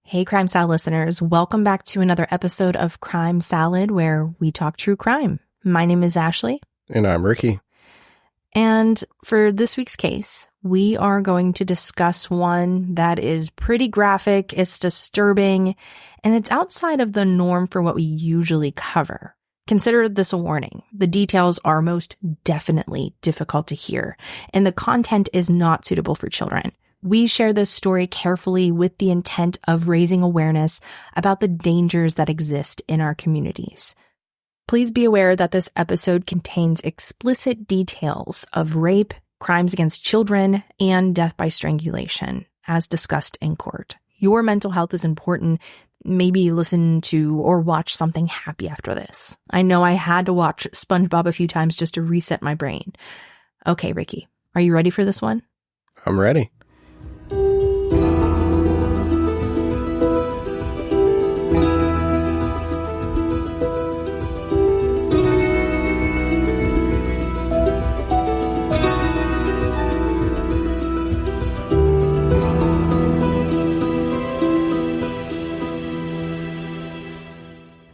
Hey, Crime Salad listeners. Welcome back to another episode of Crime Salad, where we talk true crime. My name is Ashley. And I'm Ricky. And for this week's case, we are going to discuss one that is pretty graphic, it's disturbing, and it's outside of the norm for what we usually cover. Consider this a warning. The details are most definitely difficult to hear, and the content is not suitable for children. We share this story carefully with the intent of raising awareness about the dangers that exist in our communities. Please be aware that this episode contains explicit details of rape, crimes against children, and death by strangulation, as discussed in court. Your mental health is important. Maybe listen to or watch something happy after this. I know I had to watch SpongeBob a few times just to reset my brain. Okay, Ricky, are you ready for this one? I'm ready.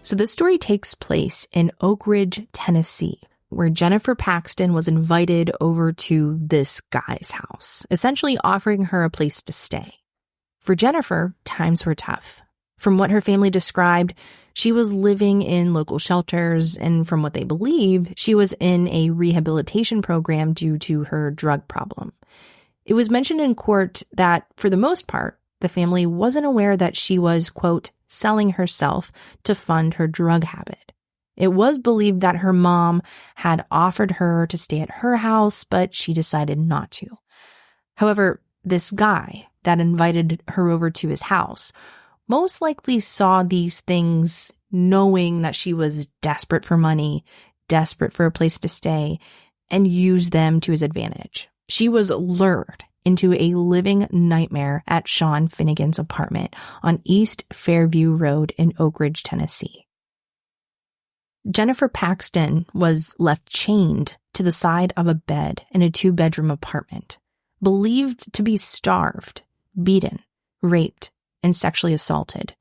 So this story takes place in Oakridge, Tennessee, where Jennifer Paxton was invited over to this guy's house, essentially offering her a place to stay. For Jennifer, times were tough. From what her family described, she was living in local shelters, and from what they believe, she was in a rehabilitation program due to her drug problem. It was mentioned in court that, for the most part, the family wasn't aware that she was, quote, selling herself to fund her drug habit. It was believed that her mom had offered her to stay at her house, but she decided not to. However, this guy that invited her over to his house most likely saw these things knowing that she was desperate for money, desperate for a place to stay, and used them to his advantage. She was lured into a living nightmare at Sean Finnegan's apartment on East Fairview Road in Oakridge, Tennessee. Jennifer Paxton was left chained to the side of a bed in a 2-bedroom apartment, believed to be starved, beaten, raped, and sexually assaulted,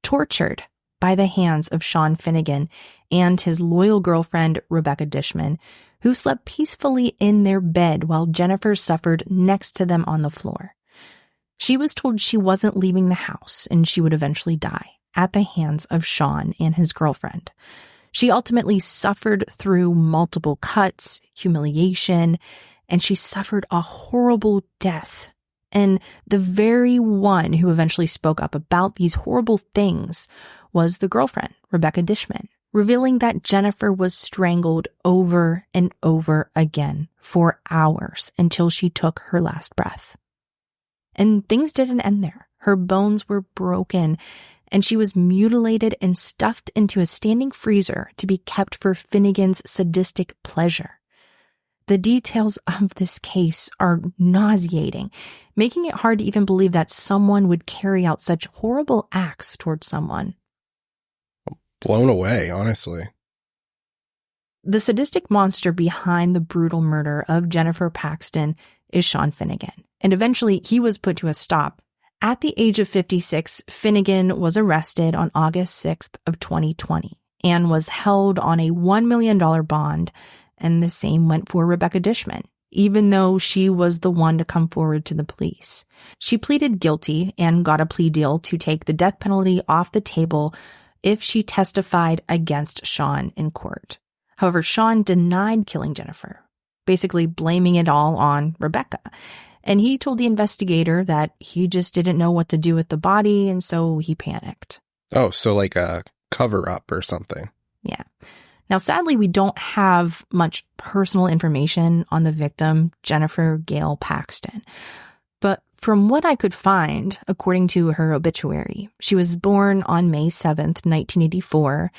tortured by the hands of Sean Finnegan and his loyal girlfriend, Rebecca Dishman, who slept peacefully in their bed while Jennifer suffered next to them on the floor. She was told she wasn't leaving the house and she would eventually die at the hands of Sean and his girlfriend. She ultimately suffered through multiple cuts, humiliation, and she suffered a horrible death. And the very one who eventually spoke up about these horrible things was the girlfriend, Rebecca Dishman, revealing that Jennifer was strangled over and over again for hours until she took her last breath. And things didn't end there. Her bones were broken, and she was mutilated and stuffed into a standing freezer to be kept for Finnegan's sadistic pleasure. The details of this case are nauseating, making it hard to even believe that someone would carry out such horrible acts towards someone. Blown away, honestly. The sadistic monster behind the brutal murder of Jennifer Paxton is Sean Finnegan, and eventually he was put to a stop. At the age of 56, Finnegan was arrested on August 6th of 2020 and was held on a $1 million bond, and the same went for Rebecca Dishman, even though she was the one to come forward to the police. She pleaded guilty and got a plea deal to take the death penalty off the table if she testified against Sean in court. However, Sean denied killing Jennifer, basically blaming it all on Rebecca. And he told the investigator that he just didn't know what to do with the body, and so he panicked. Oh, so like a cover-up or something. Yeah. Now, sadly, we don't have much personal information on the victim, Jennifer Gail Paxton. But from what I could find, according to her obituary, she was born on May 7th, 1984,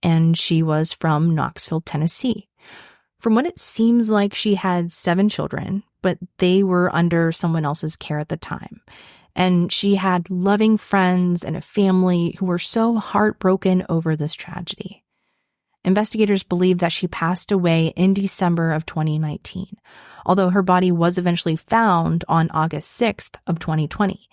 and she was from Knoxville, Tennessee. From what it seems like, she had 7 children, but they were under someone else's care at the time. And she had loving friends and a family who were so heartbroken over this tragedy. Investigators believe that she passed away in December of 2019, although her body was eventually found on August 6th of 2020.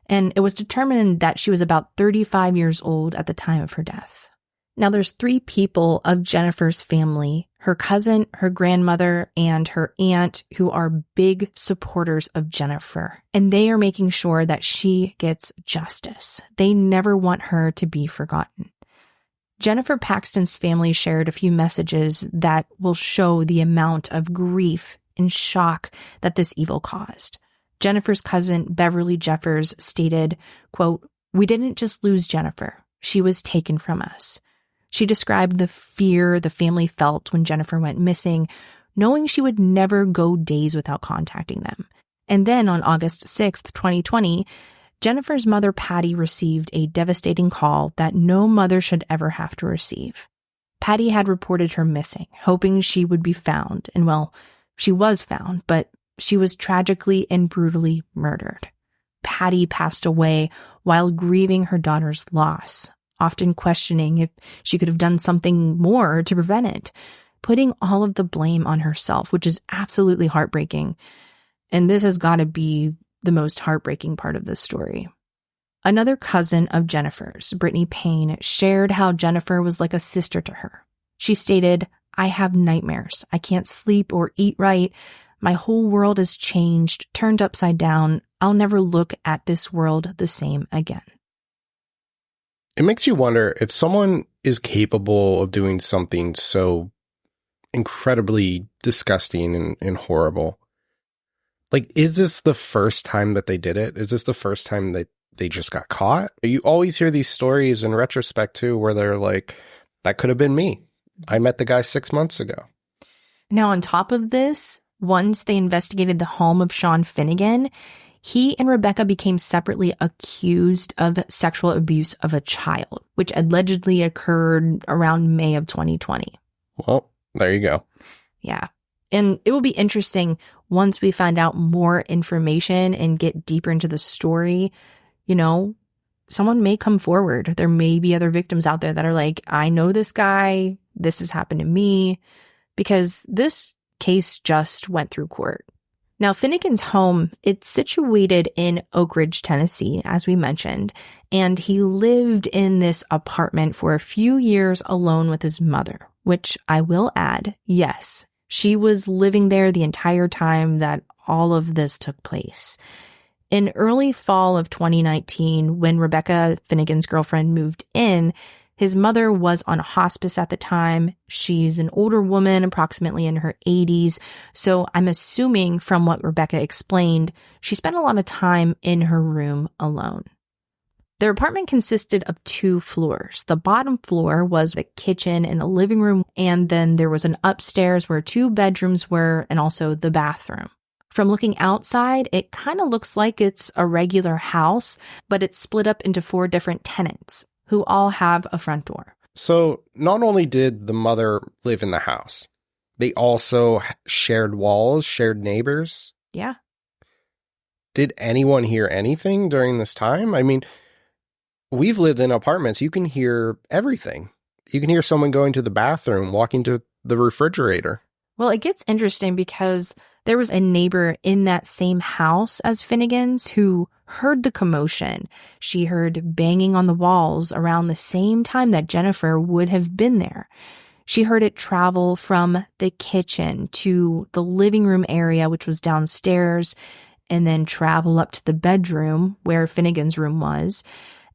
and it was determined that she was about 35 years old at the time of her death. Now, there's 3 people of Jennifer's family, her cousin, her grandmother, and her aunt, who are big supporters of Jennifer, and they are making sure that she gets justice. They never want her to be forgotten. Jennifer Paxton's family shared a few messages that will show the amount of grief and shock that this evil caused. Jennifer's cousin, Beverly Jeffers, stated, quote, "We didn't just lose Jennifer. She was taken from us." She described the fear the family felt when Jennifer went missing, knowing she would never go days without contacting them. And then on August 6th, 2020, Jennifer's mother, Patty, received a devastating call that no mother should ever have to receive. Patty had reported her missing, hoping she would be found. And well, she was found, but she was tragically and brutally murdered. Patty passed away while grieving her daughter's loss, often questioning if she could have done something more to prevent it, putting all of the blame on herself, which is absolutely heartbreaking. And this has got to be the most heartbreaking part of this story. Another cousin of Jennifer's, Brittany Payne, shared how Jennifer was like a sister to her. She stated, "I have nightmares. I can't sleep or eat right. My whole world has changed, turned upside down. I'll never look at this world the same again." It makes you wonder if someone is capable of doing something so incredibly disgusting and horrible. Like, is this the first time that they did it? Is this the first time that they just got caught? You always hear these stories in retrospect, too, where they're like, that could have been me. I met the guy 6 months ago. Now, on top of this, once they investigated the home of Sean Finnegan, he and Rebecca became separately accused of sexual abuse of a child, which allegedly occurred around May of 2020. Well, there you go. Yeah. And it will be interesting once we find out more information and get deeper into the story. You know, someone may come forward. There may be other victims out there that are like, I know this guy. This has happened to me. Because this case just went through court. Now, Finnegan's home, it's situated in Oakridge, Tennessee, as we mentioned, and he lived in this apartment for a few years alone with his mother, which I will add, yes, she was living there the entire time that all of this took place. In early fall of 2019, when Rebecca, Finnegan's girlfriend, moved in, his mother was on hospice at the time. She's an older woman, approximately in her 80s. So I'm assuming from what Rebecca explained, she spent a lot of time in her room alone. Their apartment consisted of 2 floors. The bottom floor was the kitchen and the living room, and then there was an upstairs where 2 bedrooms were, and also the bathroom. From looking outside, it kind of looks like it's a regular house, but it's split up into 4 different tenants, who all have a front door. So not only did the mother live in the house, they also shared walls, shared neighbors. Yeah. Did anyone hear anything during this time? I mean, we've lived in apartments. You can hear everything. You can hear someone going to the bathroom, walking to the refrigerator. Well, it gets interesting because there was a neighbor in that same house as Finnegan's who heard the commotion. She heard banging on the walls around the same time that Jennifer would have been there. She heard it travel from the kitchen to the living room area, which was downstairs, and then travel up to the bedroom where Finnegan's room was.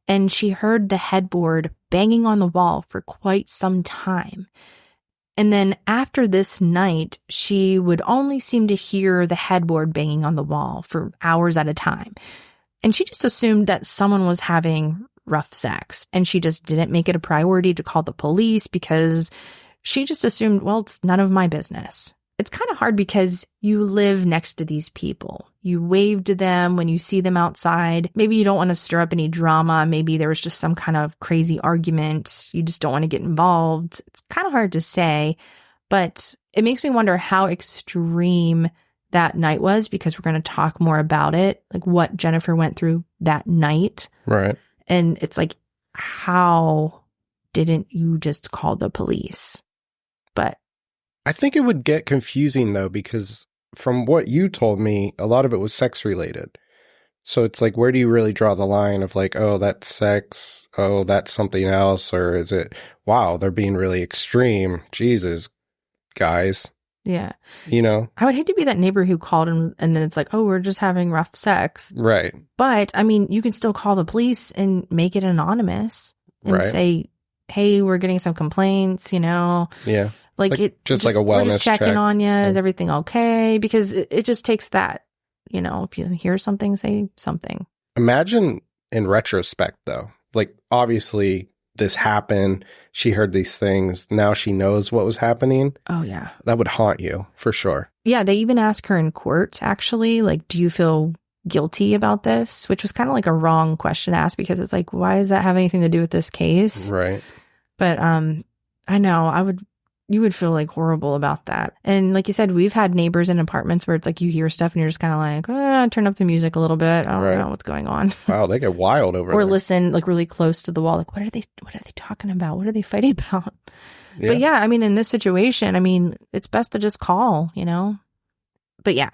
And she heard the headboard banging on the wall for quite some time. And then after this night, she would only seem to hear the headboard banging on the wall for hours at a time. And she just assumed that someone was having rough sex. And she just didn't make it a priority to call the police because she just assumed, well, it's none of my business. It's kind of hard because you live next to these people. You wave to them when you see them outside. Maybe you don't want to stir up any drama. Maybe there was just some kind of crazy argument. You just don't want to get involved. It's kind of hard to say, but it makes me wonder how extreme that night was, because we're going to talk more about it, like what Jennifer went through that night. Right. And it's like, how didn't you just call the police? But I think it would get confusing, though, because from what you told me, a lot of it was sex related. So it's like, where do you really draw the line of like, oh, that's sex, oh, that's something else, or is it, wow, they're being really extreme, Jesus, guys, Yeah. you know? I would hate to be that neighbor who called and then it's like, oh, we're just having rough sex. Right. But, I mean, you can still call the police and make it anonymous and say, hey, we're getting some complaints, you know? Yeah. Like it just like a wellness we're just checking check on you. Is everything okay? Because it just takes that, you know, if you hear something, say something. Imagine in retrospect, though, like obviously this happened. She heard these things. Now she knows what was happening. Oh, yeah. That would haunt you for sure. Yeah. They even asked her in court, actually, like, do you feel guilty about this? Which was kind of like a wrong question to ask because it's like, why does that have anything to do with this case? Right. But I know you would feel like horrible about that. And like you said, we've had neighbors in apartments where it's like you hear stuff and you're just kind of like, turn up the music a little bit. I don't know what's going on. Wow, they get wild over there. Or listen like really close to the wall. Like, what are they talking about? What are they fighting about? Yeah. But yeah, I mean, in this situation, I mean, it's best to just call, you know? But yeah.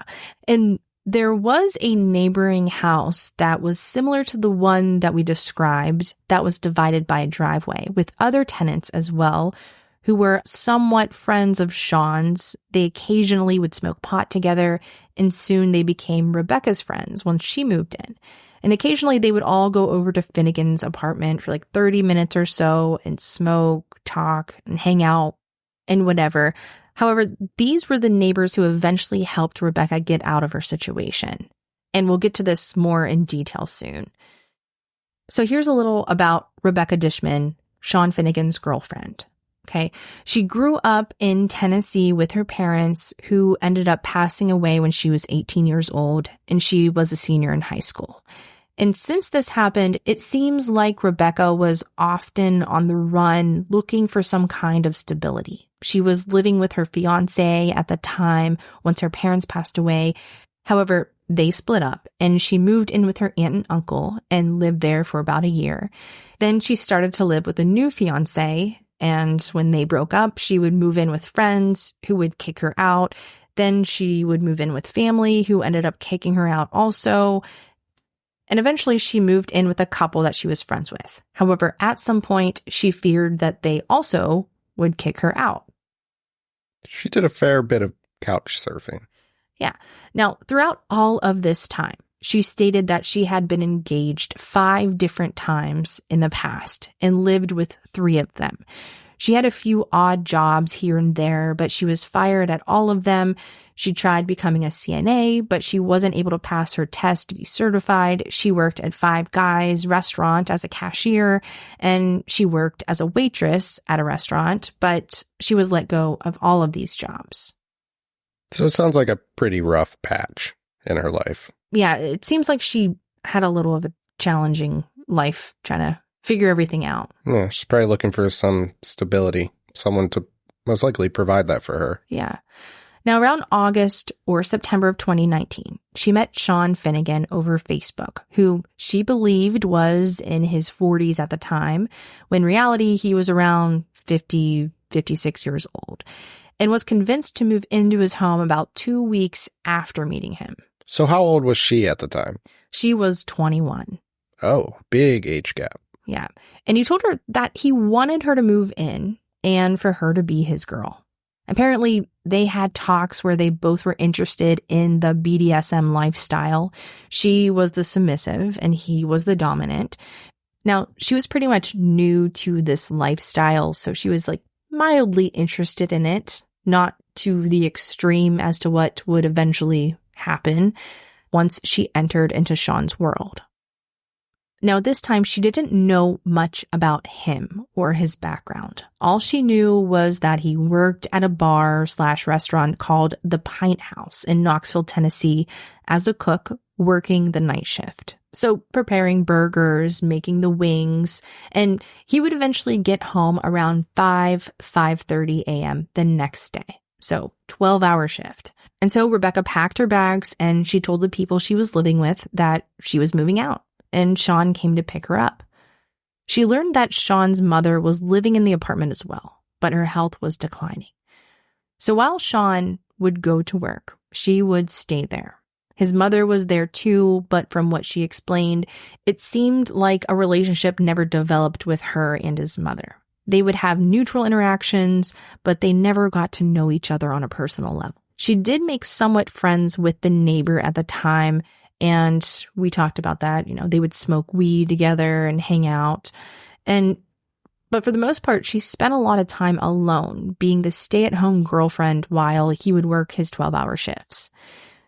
And there was a neighboring house that was similar to the one that we described that was divided by a driveway with other tenants as well, who were somewhat friends of Sean's. They occasionally would smoke pot together, and soon they became Rebecca's friends once she moved in. And occasionally they would all go over to Finnegan's apartment for like 30 minutes or so and smoke, talk, and hang out and whatever. However, these were the neighbors who eventually helped Rebecca get out of her situation. And we'll get to this more in detail soon. So here's a little about Rebecca Dishman, Sean Finnegan's girlfriend. Okay. She grew up in Tennessee with her parents, who ended up passing away when she was 18 years old, and she was a senior in high school. And since this happened, it seems like Rebecca was often on the run looking for some kind of stability. She was living with her fiance at the time once her parents passed away. However, they split up and she moved in with her aunt and uncle and lived there for about a year. Then she started to live with a new fiance. And when they broke up, she would move in with friends who would kick her out. Then she would move in with family who ended up kicking her out also. And eventually she moved in with a couple that she was friends with. However, at some point, she feared that they also would kick her out. She did a fair bit of couch surfing. Yeah. Now, throughout all of this time, she stated that she had been engaged 5 different times in the past and lived with 3 of them. She had a few odd jobs here and there, but she was fired at all of them. She tried becoming a CNA, but she wasn't able to pass her test to be certified. She worked at Five Guys restaurant as a cashier, and she worked as a waitress at a restaurant, but she was let go of all of these jobs. So it sounds like a pretty rough patch in her life. Yeah, it seems like she had a little of a challenging life trying to figure everything out. Yeah, she's probably looking for some stability, someone to most likely provide that for her. Yeah. Now, around August or September of 2019, she met Sean Finnegan over Facebook, who she believed was in his 40s at the time, when in reality he was around 50, 56 years old, and was convinced to move into his home about 2 weeks after meeting him. So how old was she at the time? She was 21. Oh, big age gap. Yeah. And he told her that he wanted her to move in and for her to be his girl. Apparently, they had talks where they both were interested in the BDSM lifestyle. She was the submissive and he was the dominant. Now, she was pretty much new to this lifestyle, so she was like mildly interested in it, not to the extreme as to what would eventually happen once she entered into Sean's world. Now, this time, she didn't know much about him or his background. All she knew was that he worked at a bar/restaurant called the Pint House in Knoxville, Tennessee, as a cook working the night shift. So preparing burgers, making the wings, and he would eventually get home around 5:30 a.m. the next day. So 12-hour shift. And so Rebecca packed her bags and she told the people she was living with that she was moving out. And Sean came to pick her up. She learned that Sean's mother was living in the apartment as well, but her health was declining. So while Sean would go to work, she would stay there. His mother was there too, but from what she explained, it seemed like a relationship never developed with her and his mother. They would have neutral interactions, but they never got to know each other on a personal level. She did make somewhat friends with the neighbor at the time, and we talked about that. They would smoke weed together and hang out. But for the most part, she spent a lot of time alone, being the stay-at-home girlfriend while he would work his 12-hour shifts.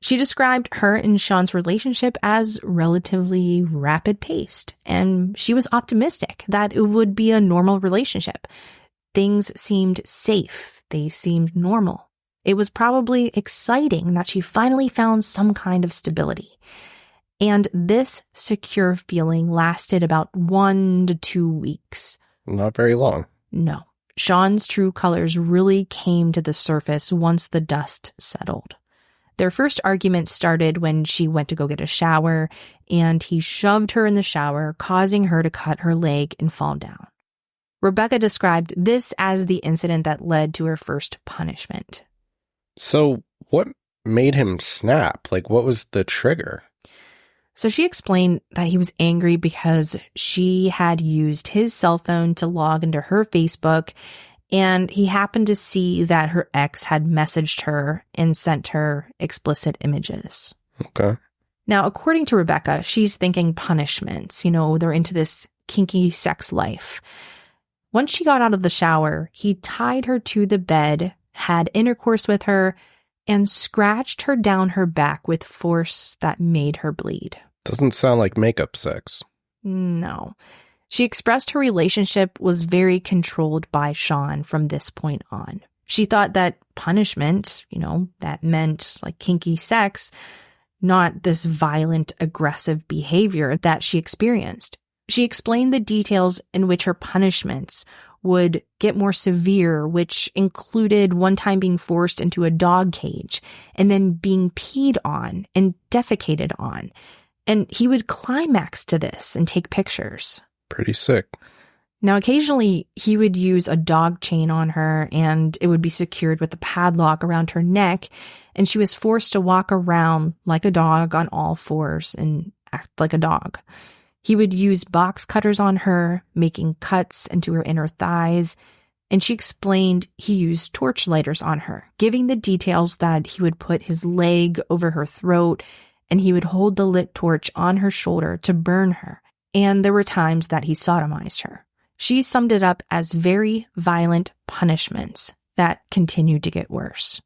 She described her and Sean's relationship as relatively rapid-paced, and she was optimistic that it would be a normal relationship. Things seemed safe. They seemed normal. It was probably exciting that she finally found some kind of stability. And this secure feeling lasted about 1 to 2 weeks. Not very long. No. Sean's true colors really came to the surface once the dust settled. Their first argument started when she went to go get a shower, and he shoved her in the shower, causing her to cut her leg and fall down. Rebecca described this as the incident that led to her first punishment. So what made him snap? What was the trigger? So she explained that he was angry because she had used his cell phone to log into her Facebook, and he happened to see that her ex had messaged her and sent her explicit images. Okay. Now, according to Rebecca, she's thinking punishments. They're into this kinky sex life. Once she got out of the shower, he tied her to the bed, had intercourse with her, and scratched her down her back with force that made her bleed. Doesn't sound like makeup sex. No. She expressed her relationship was very controlled by Sean from this point on. She thought that punishment, that meant kinky sex, not this violent, aggressive behavior that she experienced. She explained the details in which her punishments would get more severe, which included one time being forced into a dog cage and then being peed on and defecated on. And he would climax to this and take pictures. Pretty sick. Now, occasionally, he would use a dog chain on her, and it would be secured with a padlock around her neck, and she was forced to walk around like a dog on all fours and act like a dog. He would use box cutters on her, making cuts into her inner thighs, and she explained he used torch lighters on her, giving the details that he would put his leg over her throat, and he would hold the lit torch on her shoulder to burn her. And there were times that he sodomized her. She summed it up as very violent punishments that continued to get worse.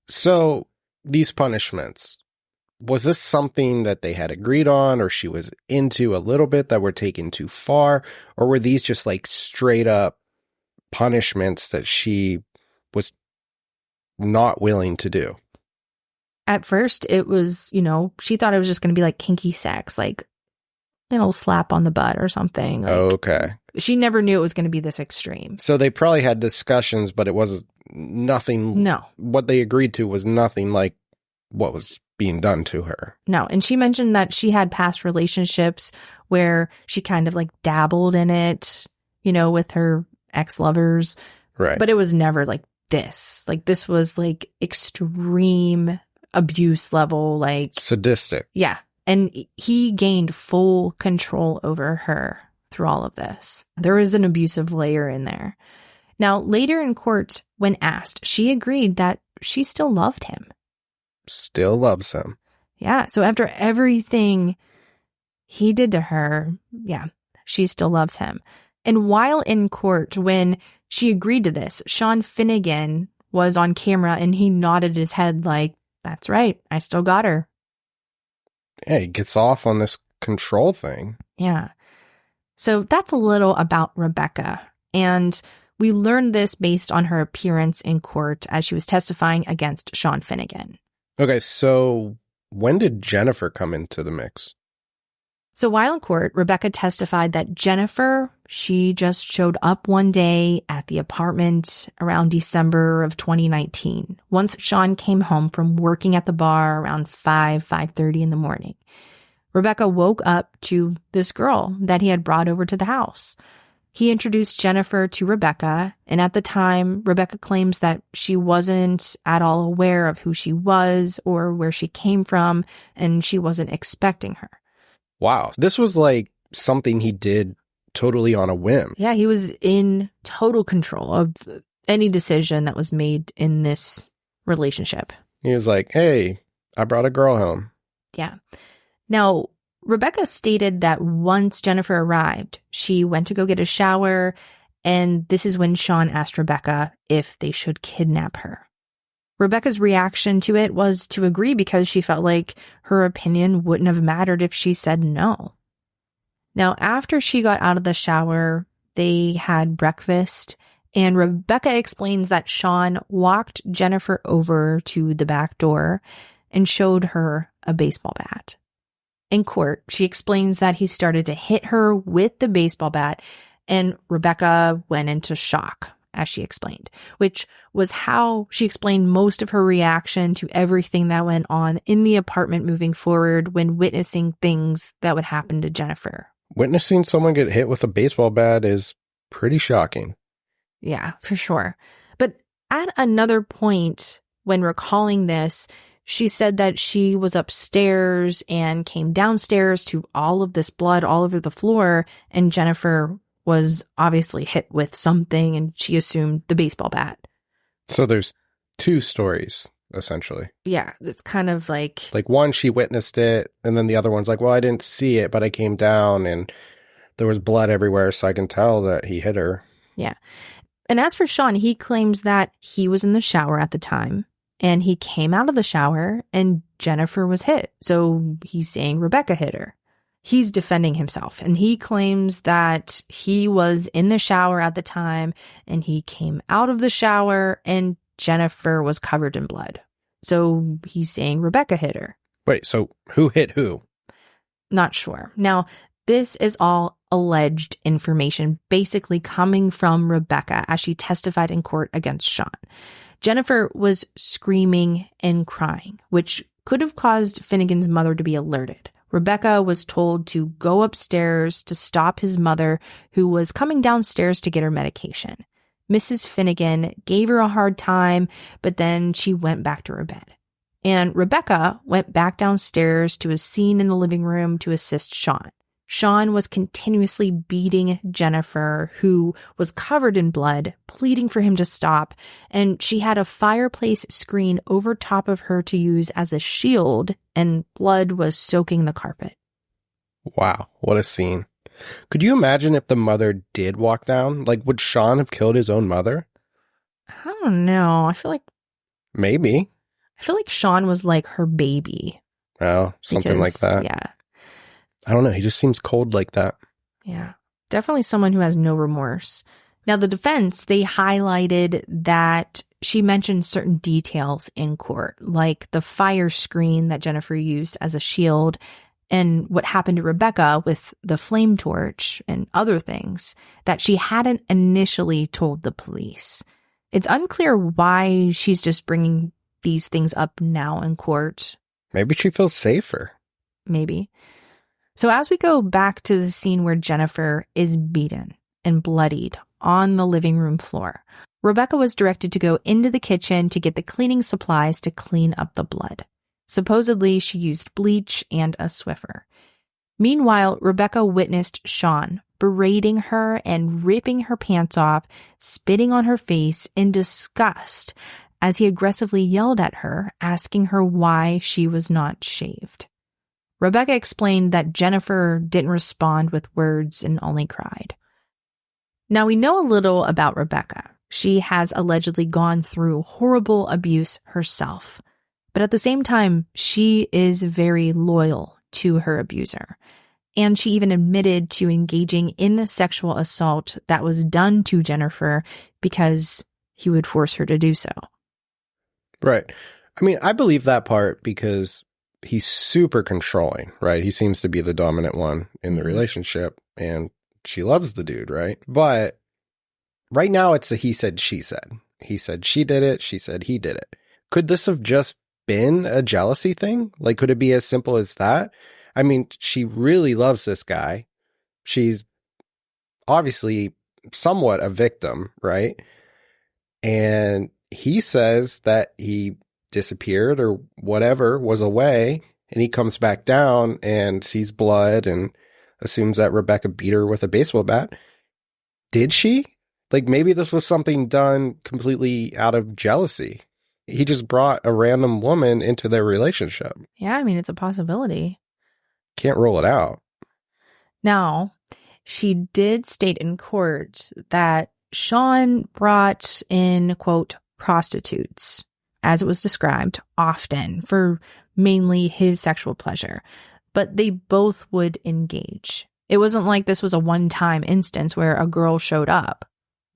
So, these punishments, was this something that they had agreed on or she was into a little bit that were taken too far? Or were these just straight up punishments that she was not willing to do? At first, it was, she thought it was just going to be kinky sex, slap on the butt or something. Okay. She never knew it was going to be this extreme. So they probably had discussions, but it was nothing. No. What they agreed to was nothing like what was being done to her. No. And she mentioned that she had past relationships where she kind of dabbled in it, with her ex-lovers. Right. But it was never this. This was extreme abuse level, sadistic. Yeah. And he gained full control over her through all of this. There was an abusive layer in there. Now, later in court, when asked, she agreed that she still loved him. Still loves him. Yeah. So after everything he did to her, yeah, she still loves him. And while in court, when she agreed to this, Sean Finnegan was on camera and he nodded his head that's right, I still got her. Yeah, he gets off on this control thing. Yeah. So that's a little about Rebecca. And we learned this based on her appearance in court as she was testifying against Sean Finnegan. Okay, so when did Jennifer come into the mix? So while in court, Rebecca testified that Jennifer, she just showed up one day at the apartment around December of 2019, once Sean came home from working at the bar around 5:30 in the morning. Rebecca woke up to this girl that he had brought over to the house. He introduced Jennifer to Rebecca, and at the time, Rebecca claims that she wasn't at all aware of who she was or where she came from, and she wasn't expecting her. Wow. This was like something he did totally on a whim. Yeah, he was in total control of any decision that was made in this relationship. He was like, hey, I brought a girl home. Yeah. Now, Rebecca stated that once Jennifer arrived, she went to go get a shower, and this is when Sean asked Rebecca if they should kidnap her. Rebecca's reaction to it was to agree because she felt like her opinion wouldn't have mattered if she said no. Now, after she got out of the shower, they had breakfast, and Rebecca explains that Sean walked Jennifer over to the back door and showed her a baseball bat. In court, she explains that he started to hit her with the baseball bat, and Rebecca went into shock, as she explained, which was how she explained most of her reaction to everything that went on in the apartment moving forward when witnessing things that would happen to Jennifer. Witnessing someone get hit with a baseball bat is pretty shocking. Yeah, for sure. But at another point, when recalling this, she said that she was upstairs and came downstairs to all of this blood all over the floor, and Jennifer was obviously hit with something, and she assumed the baseball bat. So there's two stories, essentially. Yeah, it's kind of like one, she witnessed it, and then the other one's like, well, I didn't see it, but I came down, and there was blood everywhere, so I can tell that he hit her. Yeah. And as for Sean, he claims that he was in the shower at the time, and he came out of the shower and Jennifer was hit. So he's saying Rebecca hit her. He's defending himself, and he claims that he was in the shower at the time and he came out of the shower and Jennifer was covered in blood. So he's saying Rebecca hit her. Wait, so who hit who? Not sure. Now, this is all alleged information basically coming from Rebecca as she testified in court against Sean. Jennifer was screaming and crying, which could have caused Finnegan's mother to be alerted. Rebecca was told to go upstairs to stop his mother, who was coming downstairs to get her medication. Mrs. Finnegan gave her a hard time, but then she went back to her bed. And Rebecca went back downstairs to a scene in the living room to assist Sean. Sean was continuously beating Jennifer, who was covered in blood, pleading for him to stop, and she had a fireplace screen over top of her to use as a shield, and blood was soaking the carpet. Wow, what a scene. Could you imagine if the mother did walk down? Like, would Sean have killed his own mother? I don't know. I feel like Sean was like her baby. Oh, something like that. Yeah. I don't know. He just seems cold like that. Yeah. Definitely someone who has no remorse. Now, the defense, they highlighted that she mentioned certain details in court, like the fire screen that Jennifer used as a shield and what happened to Rebecca with the flame torch and other things that she hadn't initially told the police. It's unclear why she's just bringing these things up now in court. Maybe she feels safer. Maybe. So as we go back to the scene where Jennifer is beaten and bloodied on the living room floor, Rebecca was directed to go into the kitchen to get the cleaning supplies to clean up the blood. Supposedly, she used bleach and a Swiffer. Meanwhile, Rebecca witnessed Sean berating her and ripping her pants off, spitting on her face in disgust as he aggressively yelled at her, asking her why she was not shaved. Rebecca explained that Jennifer didn't respond with words and only cried. Now, we know a little about Rebecca. She has allegedly gone through horrible abuse herself. But at the same time, she is very loyal to her abuser. And she even admitted to engaging in the sexual assault that was done to Jennifer because he would force her to do so. Right. I mean, I believe that part because he's super controlling, right? He seems to be the dominant one in the relationship, and she loves the dude, right? But right now it's a he said, she said. He said she did it. She said he did it. Could this have just been a jealousy thing? Like, could it be as simple as that? I mean, she really loves this guy. She's obviously somewhat a victim, right? And he says that he disappeared or whatever, was away, and he comes back down and sees blood and assumes that Rebecca beat her with a baseball bat. Did she? Like, maybe this was something done completely out of jealousy. He just brought a random woman into their relationship. Yeah, I mean, it's a possibility. Can't rule it out. Now, she did state in court that Sean brought in, quote, prostitutes, as it was described, often for mainly his sexual pleasure, but they both would engage. It wasn't like this was a one-time instance where a girl showed up.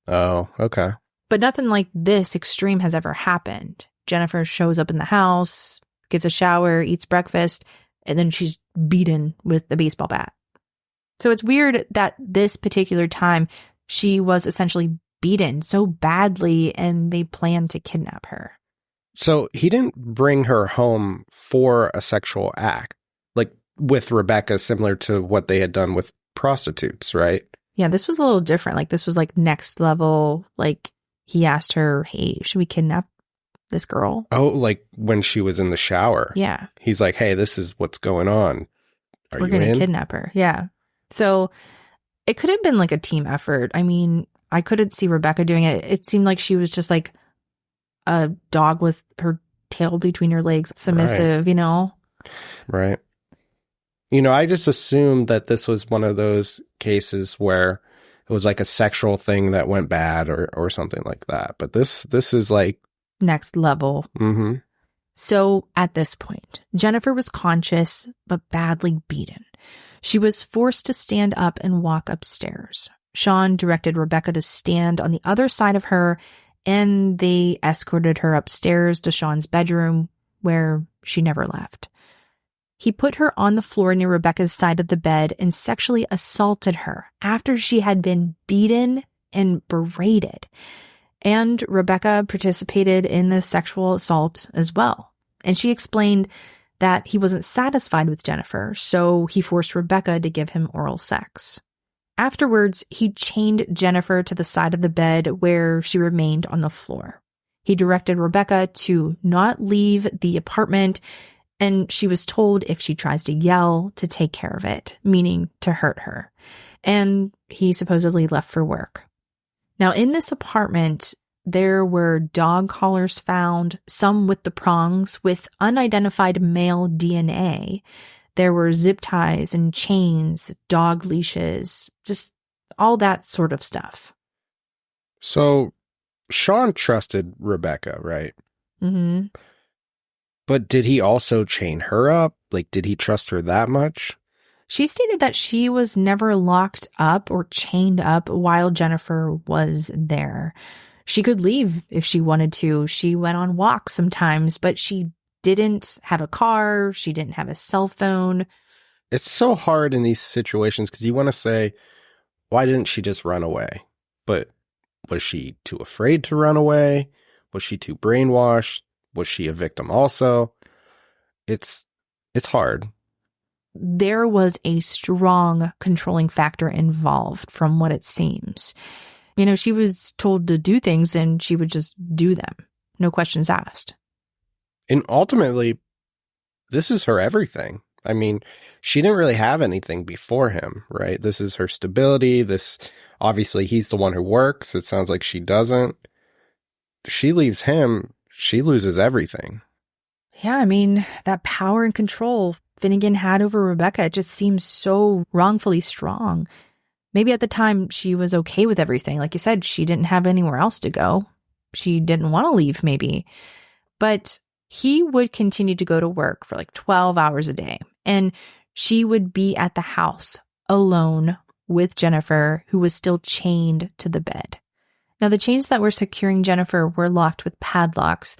Oh, okay. But nothing like this extreme has ever happened. Jennifer shows up in the house, gets a shower, eats breakfast, and then she's beaten with a baseball bat. So it's weird that this particular time she was essentially beaten so badly and they planned to kidnap her. So he didn't bring her home for a sexual act, like with Rebecca, similar to what they had done with prostitutes, right? Yeah, this was a little different. Like, this was like next level. Like, he asked her, hey, should we kidnap this girl? Oh, like when she was in the shower. Yeah. He's like, hey, this is what's going on. We're going to kidnap her. Yeah. So it could have been like a team effort. I mean, I couldn't see Rebecca doing it. It seemed like she was just like a dog with her tail between her legs, submissive, right. You know? Right. You know, I just assumed that this was one of those cases where it was like a sexual thing that went bad or something like that. But this is like next level. Mm-hmm. So at this point, Jennifer was conscious but badly beaten. She was forced to stand up and walk upstairs. Sean directed Rebecca to stand on the other side of her, and they escorted her upstairs to Sean's bedroom, where she never left. He put her on the floor near Rebecca's side of the bed and sexually assaulted her after she had been beaten and berated. And Rebecca participated in the sexual assault as well. And she explained that he wasn't satisfied with Jennifer, so he forced Rebecca to give him oral sex. Afterwards, he chained Jennifer to the side of the bed where she remained on the floor. He directed Rebecca to not leave the apartment, and she was told if she tries to yell to take care of it, meaning to hurt her. And he supposedly left for work. Now, in this apartment, there were dog collars found, some with the prongs, with unidentified male DNA. There were zip ties and chains, dog leashes, just all that sort of stuff. So Sean trusted Rebecca, right? Mm-hmm. But did he also chain her up? Like, did he trust her that much? She stated that she was never locked up or chained up while Jennifer was there. She could leave if she wanted to. She went on walks sometimes, but she didn't have a car. She didn't have a cell phone. It's so hard in these situations because you want to say, why didn't she just run away? But was she too afraid to run away? Was she too brainwashed? Was she a victim also? It's hard. There was a strong controlling factor involved from what it seems. You know, she was told to do things and she would just do them. No questions asked. And ultimately, this is her everything. I mean, she didn't really have anything before him, right? This is her stability. Obviously, he's the one who works. It sounds like she doesn't. She leaves him, she loses everything. Yeah, I mean, that power and control Finnegan had over Rebecca just seems so wrongfully strong. Maybe at the time she was okay with everything. Like you said, she didn't have anywhere else to go. She didn't want to leave, maybe. But he would continue to go to work for like 12 hours a day. And she would be at the house alone with Jennifer, who was still chained to the bed. Now, the chains that were securing Jennifer were locked with padlocks,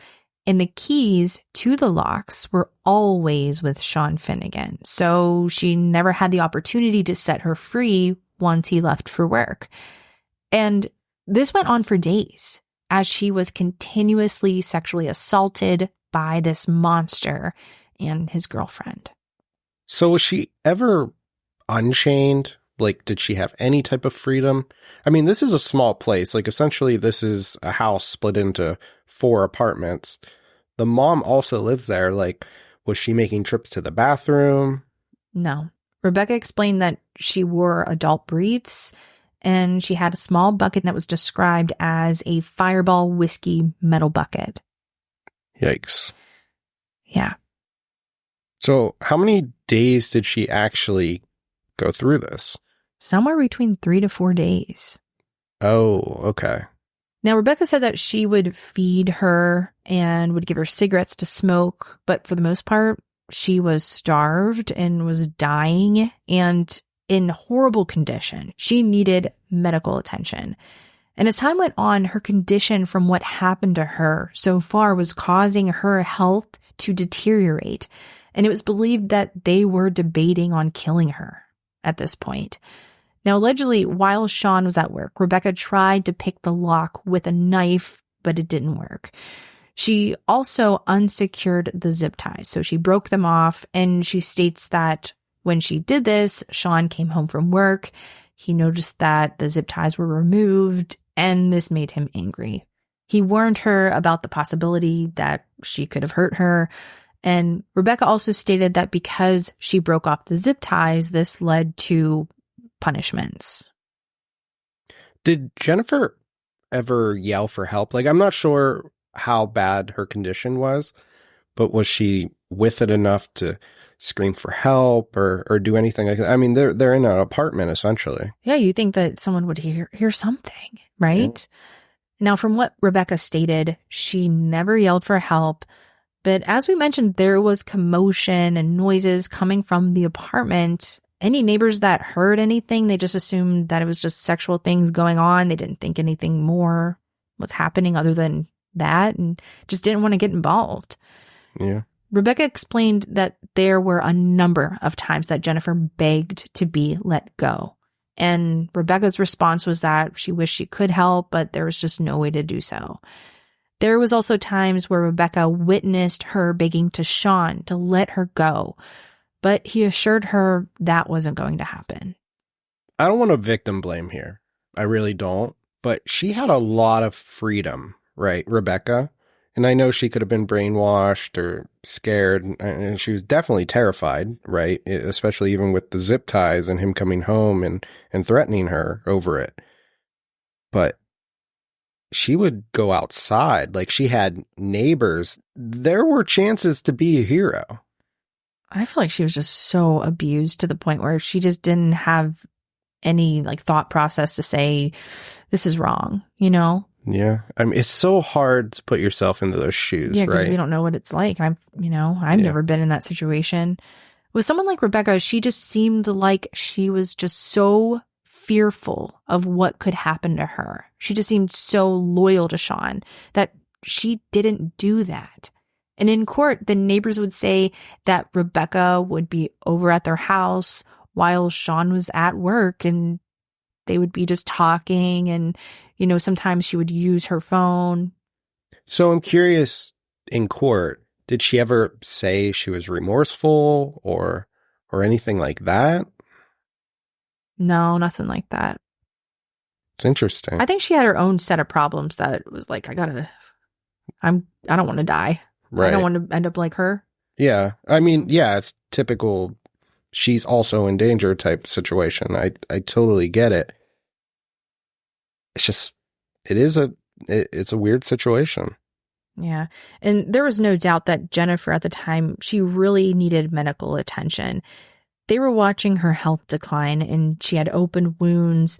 and the keys to the locks were always with Sean Finnegan. So she never had the opportunity to set her free once he left for work. And this went on for days as she was continuously sexually assaulted by this monster and his girlfriend. So was she ever unchained? Like, did she have any type of freedom? I mean, this is a small place. Like, essentially, this is a house split into 4 apartments. The mom also lives there. Like, was she making trips to the bathroom? No. Rebecca explained that she wore adult briefs, and she had a small bucket that was described as a Fireball whiskey metal bucket. Yikes. Yeah. So how many days did she actually go through this? Somewhere between 3 to 4 days. Oh, okay. Now, Rebecca said that she would feed her and would give her cigarettes to smoke, but for the most part, she was starved and was dying and in horrible condition. She needed medical attention. And as time went on, her condition from what happened to her so far was causing her health to deteriorate. And it was believed that they were debating on killing her at this point. Now, allegedly, while Sean was at work, Rebecca tried to pick the lock with a knife, but it didn't work. She also unsecured the zip ties, so she broke them off, and she states that when she did this, Sean came home from work. He noticed that the zip ties were removed, and this made him angry. He warned her about the possibility that she could have hurt her, and Rebecca also stated that because she broke off the zip ties, this led to punishments. Did Jennifer ever yell for help? Like, I'm not sure how bad her condition was, but was she with it enough to scream for help or do anything like that? I mean, they're in an apartment essentially. Yeah, you think that someone would hear something, right? Yeah. Now, from what Rebecca stated, she never yelled for help, but as we mentioned, there was commotion and noises coming from the apartment. Any neighbors that heard anything, they just assumed that it was just sexual things going on. They didn't think anything more was happening other than that and just didn't want to get involved. Yeah. Rebecca explained that there were a number of times that Jennifer begged to be let go. And Rebecca's response was that she wished she could help, but there was just no way to do so. There was also times where Rebecca witnessed her begging to Sean to let her go, but he assured her that wasn't going to happen. I don't want to victim blame here. I really don't. But she had a lot of freedom, right, Rebecca? And I know she could have been brainwashed or scared, and she was definitely terrified, right? Especially even with the zip ties and him coming home and threatening her over it. But she would go outside. Like, she had neighbors. There were chances to be a hero. I feel like she was just so abused to the point where she just didn't have any like thought process to say, this is wrong, you know? Yeah. I mean, it's so hard to put yourself into those shoes, yeah, right? We don't know what it's like. I've never been in that situation. With someone like Rebecca, she just seemed like she was just so fearful of what could happen to her. She just seemed so loyal to Sean that she didn't do that. And in court, the neighbors would say that Rebecca would be over at their house while Sean was at work, and they would be just talking, and, you know, sometimes she would use her phone. So I'm curious, in court, did she ever say she was remorseful or anything like that? No, nothing like that. It's interesting. I think she had her own set of problems that was like, I don't want to die. Right. I don't want to end up like her. Yeah. I mean, yeah, it's typical she's also in danger type situation. I totally get it. It's just, it's a weird situation. Yeah. And there was no doubt that Jennifer at the time, she really needed medical attention. They were watching her health decline, and she had open wounds,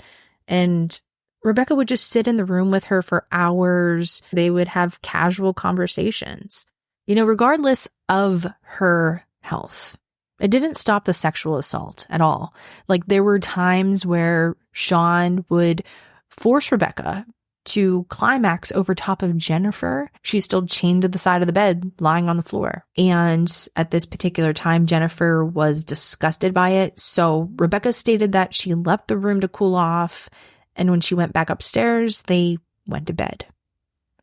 and Rebecca would just sit in the room with her for hours. They would have casual conversations. You know, regardless of her health, it didn't stop the sexual assault at all. Like, there were times where Sean would force Rebecca to climax over top of Jennifer. She's still chained to the side of the bed, lying on the floor. And at this particular time, Jennifer was disgusted by it. So Rebecca stated that she left the room to cool off. And when she went back upstairs, they went to bed.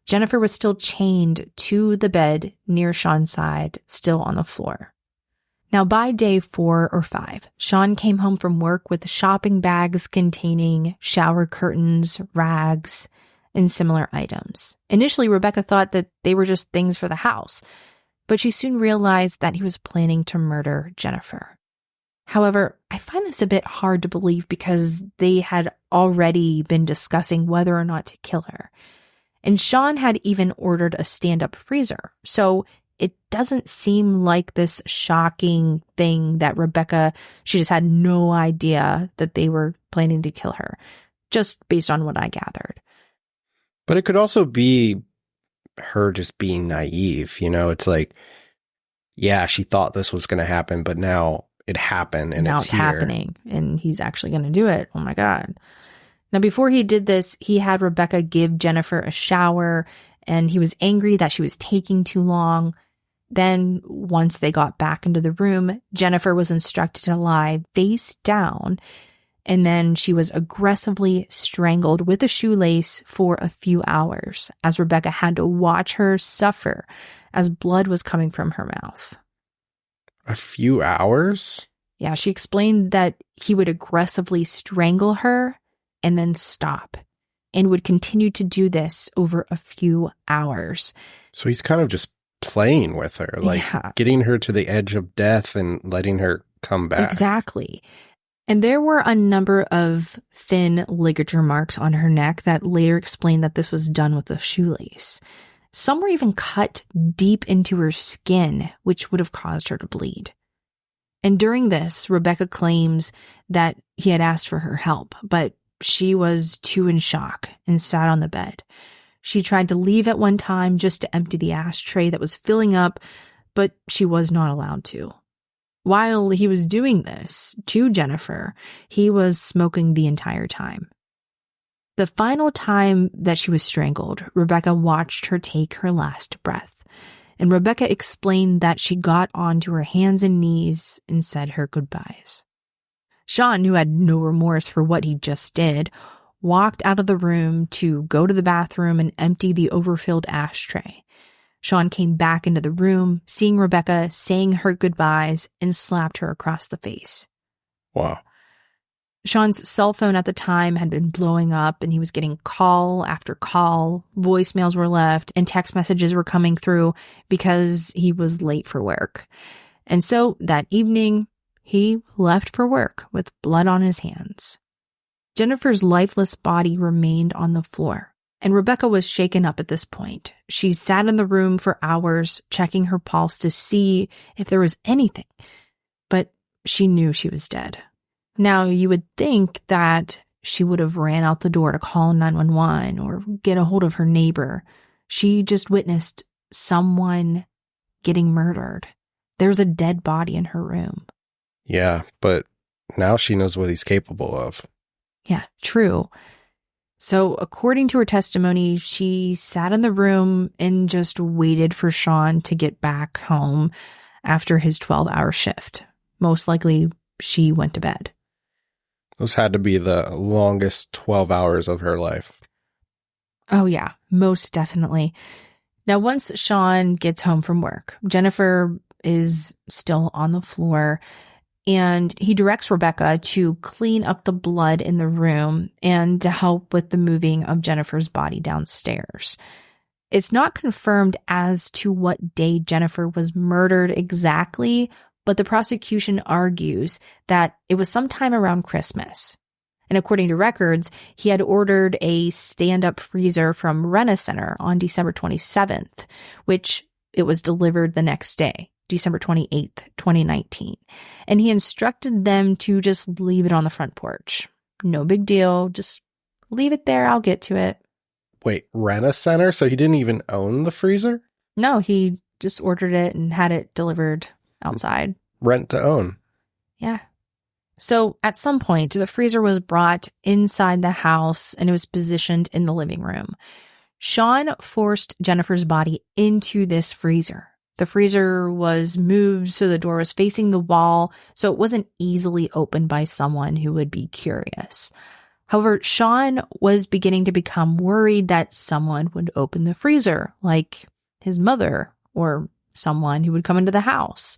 Jennifer was still chained to the bed near Sean's side, still on the floor. Now, by day 4 or 5, Sean came home from work with shopping bags containing shower curtains, rags, and similar items. Initially, Rebecca thought that they were just things for the house, but she soon realized that he was planning to murder Jennifer. However, I find this a bit hard to believe because they had already been discussing whether or not to kill her. And Sean had even ordered a stand-up freezer, so it doesn't seem like this shocking thing that Rebecca, she just had no idea that they were planning to kill her, just based on what I gathered. But it could also be her just being naive. It's like, yeah, she thought this was going to happen, but now it happened and now it's here. Happening and he's actually going to do it. Oh my God. Now, before he did this, he had Rebecca give Jennifer a shower and he was angry that she was taking too long. Then, once they got back into the room, Jennifer was instructed to lie face down, and then she was aggressively strangled with a shoelace for a few hours, as Rebecca had to watch her suffer as blood was coming from her mouth. A few hours? Yeah, she explained that he would aggressively strangle her and then stop, and would continue to do this over a few hours. So he's kind of just playing with her, like getting her to the edge of death and letting her come back. Exactly. And there were a number of thin ligature marks on her neck that later explained that this was done with a shoelace. Some were even cut deep into her skin, which would have caused her to bleed. And during this, Rebecca claims that he had asked for her help, but she was too in shock and sat on the bed. She tried to leave at one time just to empty the ashtray that was filling up, but she was not allowed to. While he was doing this to Jennifer, he was smoking the entire time. The final time that she was strangled, Rebecca watched her take her last breath, and Rebecca explained that she got onto her hands and knees and said her goodbyes. Sean, who had no remorse for what he just did, walked out of the room to go to the bathroom and empty the overfilled ashtray. Sean came back into the room, seeing Rebecca, saying her goodbyes, and slapped her across the face. Wow. Sean's cell phone at the time had been blowing up, and he was getting call after call. Voicemails were left, and text messages were coming through because he was late for work. And so that evening, he left for work with blood on his hands. Jennifer's lifeless body remained on the floor, and Rebecca was shaken up at this point. She sat in the room for hours, checking her pulse to see if there was anything, but she knew she was dead. Now, you would think that she would have ran out the door to call 911 or get a hold of her neighbor. She just witnessed someone getting murdered. There's a dead body in her room. Yeah, but now she knows what he's capable of. Yeah, true. So according to her testimony, she sat in the room and just waited for Sean to get back home after his 12-hour shift. Most likely, she went to bed. Those had to be the longest 12 hours of her life. Oh yeah, most definitely. Now, once Sean gets home from work, Jennifer is still on the floor, and he directs Rebecca to clean up the blood in the room and to help with the moving of Jennifer's body downstairs. It's not confirmed as to what day Jennifer was murdered exactly, but the prosecution argues that it was sometime around Christmas. And according to records, he had ordered a stand-up freezer from Rent-A-Center on December 27th, which it was delivered the next day, December 28th, 2019. And he instructed them to just leave it on the front porch. No big deal. Just leave it there. I'll get to it. Wait, Rent-A-Center? So he didn't even own the freezer? No, he just ordered it and had it delivered outside. Rent to own. Yeah. So at some point, the freezer was brought inside the house and it was positioned in the living room. Sean forced Jennifer's body into this freezer. The freezer was moved so the door was facing the wall, so it wasn't easily opened by someone who would be curious. However, Sean was beginning to become worried that someone would open the freezer, like his mother or someone who would come into the house.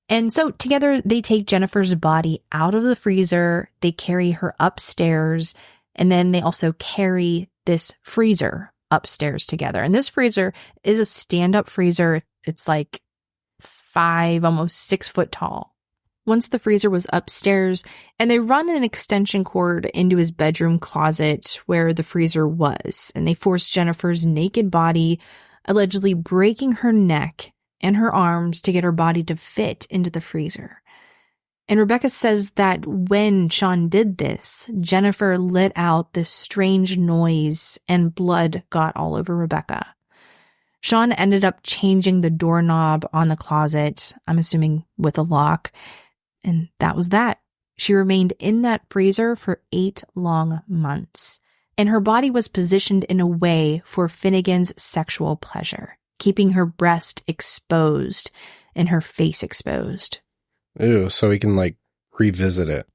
And so together they take Jennifer's body out of the freezer, they carry her upstairs, and then they also carry this freezer upstairs together. And this freezer is a stand-up freezer. It's like 5, almost 6 foot tall. Once the freezer was upstairs, and they run an extension cord into his bedroom closet where the freezer was, and they forced Jennifer's naked body, allegedly breaking her neck and her arms to get her body to fit into the freezer. And Rebecca says that when Sean did this, Jennifer let out this strange noise and blood got all over Rebecca. Sean ended up changing the doorknob on the closet, I'm assuming with a lock, and that was that. She remained in that freezer for 8 long months, and her body was positioned in a way for Finnegan's sexual pleasure, keeping her breast exposed and her face exposed. Ew, so he can, like, revisit it.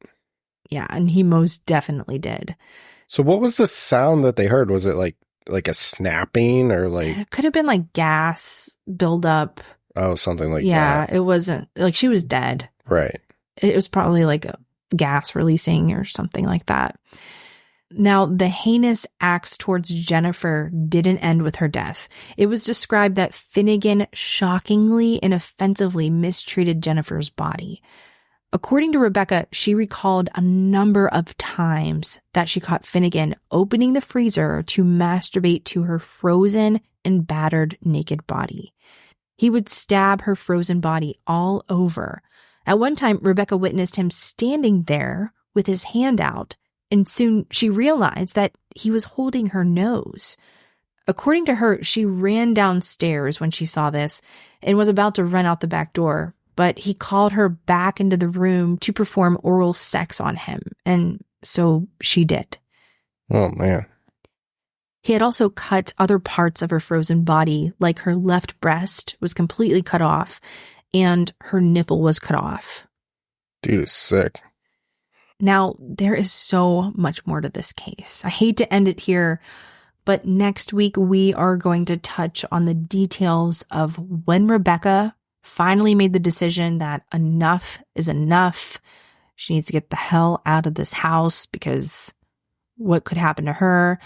Yeah, and he most definitely did. So what was the sound that they heard? Was it, like a snapping or, like... It could have been, like, gas buildup. Oh, something like that. Yeah, it wasn't... Like, she was dead. Right. It was probably, like, a gas releasing or something like that. Now, the heinous acts towards Jennifer didn't end with her death. It was described that Finnegan shockingly and offensively mistreated Jennifer's body. According to Rebecca, she recalled a number of times that she caught Finnegan opening the freezer to masturbate to her frozen and battered naked body. He would stab her frozen body all over. At one time, Rebecca witnessed him standing there with his hand out, and soon she realized that he was holding her nose. According to her, she ran downstairs when she saw this and was about to run out the back door, but he called her back into the room to perform oral sex on him, and so she did. Oh, man. He had also cut other parts of her frozen body, like her left breast was completely cut off, and her nipple was cut off. Dude is sick. Now, there is so much more to this case. I hate to end it here, but next week we are going to touch on the details of when Rebecca finally made the decision that enough is enough. She needs to get the hell out of this house because what could happen to her,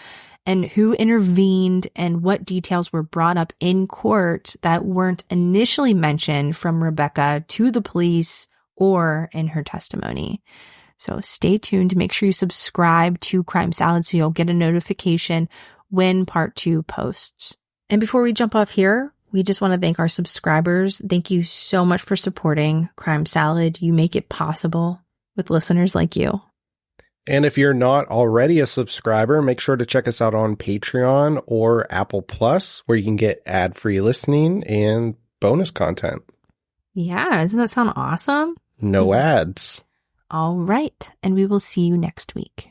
and who intervened and what details were brought up in court that weren't initially mentioned from Rebecca to the police or in her testimony. So stay tuned to make sure you subscribe to Crime Salad so you'll get a notification when part 2 posts. And before we jump off here, we just want to thank our subscribers. Thank you so much for supporting Crime Salad. You make it possible with listeners like you. And if you're not already a subscriber, make sure to check us out on Patreon or Apple Plus, where you can get ad-free listening and bonus content. Yeah, doesn't that sound awesome? No ads. All right, and we will see you next week.